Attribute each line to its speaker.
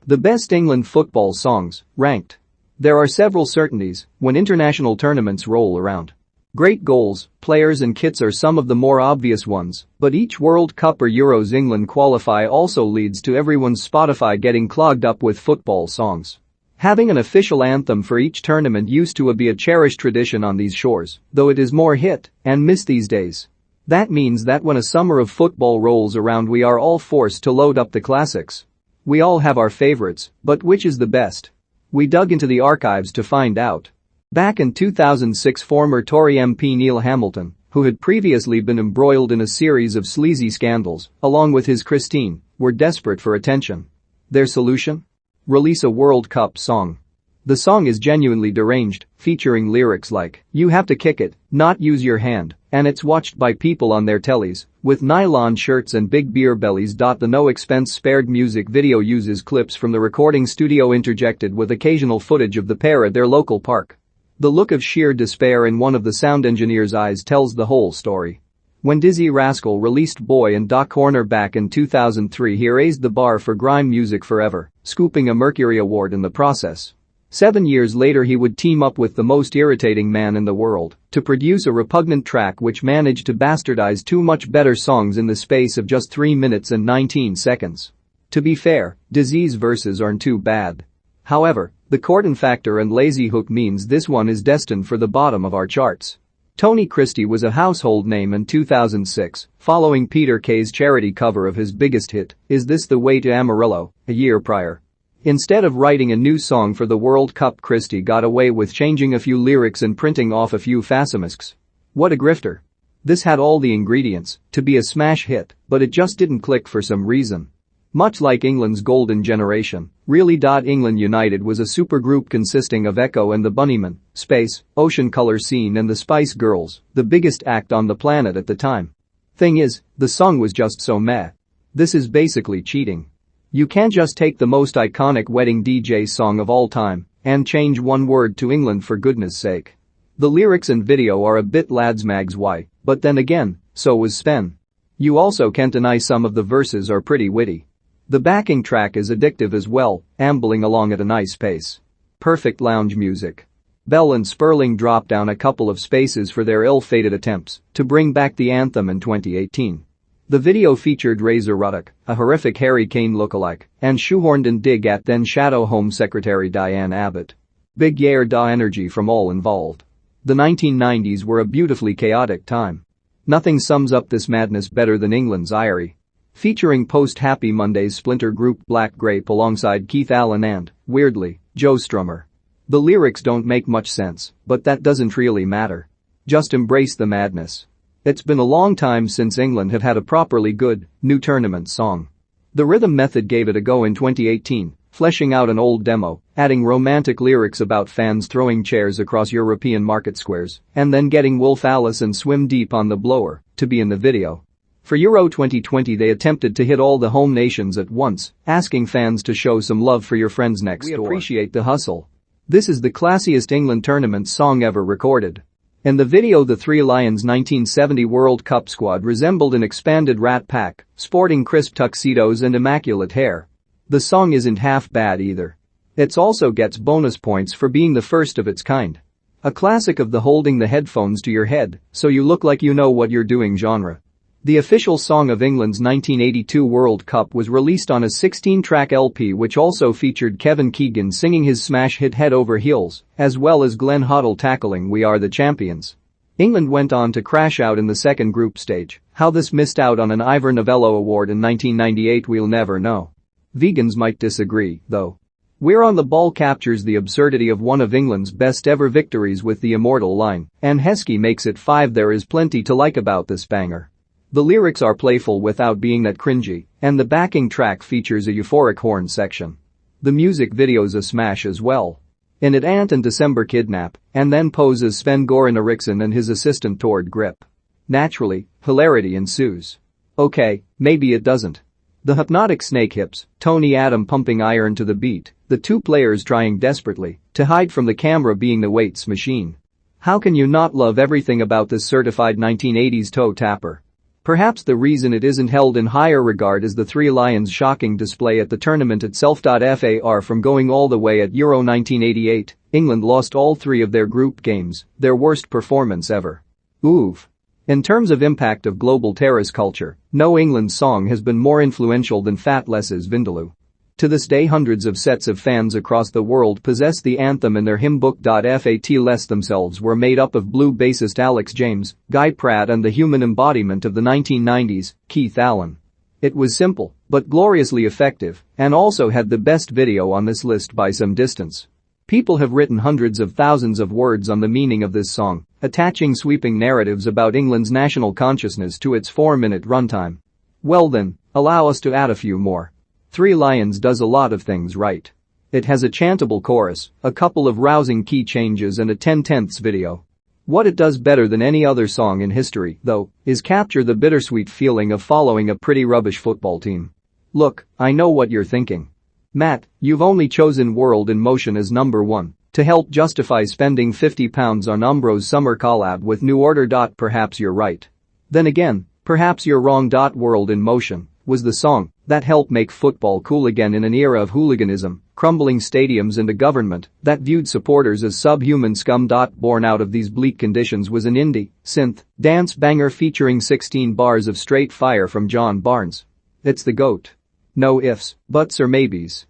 Speaker 1: The best England football songs, ranked. There are several certainties when international tournaments roll around. Great goals, players and kits are some of the more obvious ones, but each World Cup or Euros England qualify also leads to everyone's Spotify getting clogged up with football songs. Having an official anthem for each tournament used to be a cherished tradition on these shores, though it is more hit and miss these days. That means that when a summer of football rolls around we are all forced to load up the classics. We all have our favorites, but which is the best? We dug into the archives to find out. Back in 2006, former Tory MP Neil Hamilton, who had previously been embroiled in a series of sleazy scandals, along with his Christine, were desperate for attention. Their solution? Release a World Cup song. The song is genuinely deranged, featuring lyrics like, "You have to kick it, not use your hand," and it's watched by people on their tellies, with nylon shirts and big beer bellies. The no-expense-spared music video uses clips from the recording studio interjected with occasional footage of the pair at their local park. The look of sheer despair in one of the sound engineer's eyes tells the whole story. When Dizzy Rascal released Boy and Da Corner back in 2003, he raised the bar for grime music forever, scooping a Mercury Award in the process. 7 years later he would team up with the most irritating man in the world to produce a repugnant track which managed to bastardize two much better songs in the space of just 3 minutes and 19 seconds. To be fair, Dizzy's verses aren't too bad. However, the Corton factor and lazy hook means this one is destined for the bottom of our charts. Tony Christie was a household name in 2006, following Peter Kay's charity cover of his biggest hit, Is This the Way to Amarillo, a year prior. Instead of writing a new song for the World Cup, Christie got away with changing a few lyrics and printing off a few facimasks. What a grifter. This had all the ingredients to be a smash hit, but it just didn't click for some reason. Much like England's golden generation, really. England United was a supergroup consisting of Echo and the Bunnymen, Space, Ocean Colour Scene and the Spice Girls, the biggest act on the planet at the time. Thing is, the song was just so meh. This is basically cheating. You can't just take the most iconic wedding DJ song of all time and change one word to England for goodness sake. The lyrics and video are a bit ladsmags why, but then again, so was Sven. You also can't deny some of the verses are pretty witty. The backing track is addictive as well, ambling along at a nice pace. Perfect lounge music. Bell and Sperling dropped down a couple of spaces for their ill-fated attempts to bring back the anthem in 2018. The video featured Razor Ruddock, a horrific Harry Kane lookalike, and shoehorned in dig at then Shadow Home Secretary Diane Abbott. Big yair da energy from all involved. The 1990s were a beautifully chaotic time. Nothing sums up this madness better than England's IRE. Featuring post-Happy Mondays splinter group Black Grape alongside Keith Allen and, weirdly, Joe Strummer. The lyrics don't make much sense, but that doesn't really matter. Just embrace the madness. It's been a long time since England have had a properly good, new tournament song. The Rhythm Method gave it a go in 2018, fleshing out an old demo, adding romantic lyrics about fans throwing chairs across European market squares, and then getting Wolf Alice and Swim Deep on the Blower to be in the video. For Euro 2020 they attempted to hit all the home nations at once, asking fans to show some love for your friends next door. We appreciate the hustle. This is the classiest England tournament song ever recorded. In the video the Three Lions 1970 World Cup squad resembled an expanded Rat Pack, sporting crisp tuxedos and immaculate hair. The song isn't half bad either. It also gets bonus points for being the first of its kind. A classic of the holding the headphones to your head so you look like you know what you're doing genre. The official song of England's 1982 World Cup was released on a 16-track LP which also featured Kevin Keegan singing his smash hit Head Over Heels, as well as Glenn Hoddle tackling We Are the Champions. England went on to crash out in the second group stage. How this missed out on an Ivor Novello Award in 1998 we'll never know. Vegans might disagree, though. We're on the Ball captures the absurdity of one of England's best ever victories with the immortal line, and Heskey makes it 5. There is plenty to like about this banger. The lyrics are playful without being that cringy, and the backing track features a euphoric horn section. The music video's a smash as well. In it Ant and December kidnap, and then pose as Sven-Goran Eriksson and his assistant Tord Grip. Naturally, hilarity ensues. Okay, maybe it doesn't. The hypnotic snake hips, Tony Adam pumping iron to the beat, the two players trying desperately to hide from the camera being the weights machine. How can you not love everything about this certified 1980s toe tapper? Perhaps the reason it isn't held in higher regard is the Three Lions' shocking display at the tournament itself. Far from going all the way at Euro 1988, England lost all three of their group games, their worst performance ever. Oof. In terms of impact of global terrace culture, no England song has been more influential than Fat Les's Vindaloo. To this day, hundreds of sets of fans across the world possess the anthem in their hymn book. Fat Les themselves were made up of Blue bassist Alex James, Guy Pratt and the human embodiment of the 1990s, Keith Allen. It was simple, but gloriously effective, and also had the best video on this list by some distance. People have written hundreds of thousands of words on the meaning of this song, attaching sweeping narratives about England's national consciousness to its 4-minute runtime. Well then, allow us to add a few more. Three Lions does a lot of things right. It has a chantable chorus, a couple of rousing key changes and a 10/10ths video. What it does better than any other song in history, though, is capture the bittersweet feeling of following a pretty rubbish football team. Look, I know what you're thinking. Matt, you've only chosen World in Motion as number 1 to help justify spending £50 on Umbro's summer collab with New Order. Perhaps you're right. Then again, perhaps you're wrong. World in Motion was the song that helped make football cool again in an era of hooliganism, crumbling stadiums and a government that viewed supporters as subhuman scum. Born out of these bleak conditions was an indie, synth, dance banger featuring 16 bars of straight fire from John Barnes. It's the GOAT. No ifs, buts or maybes.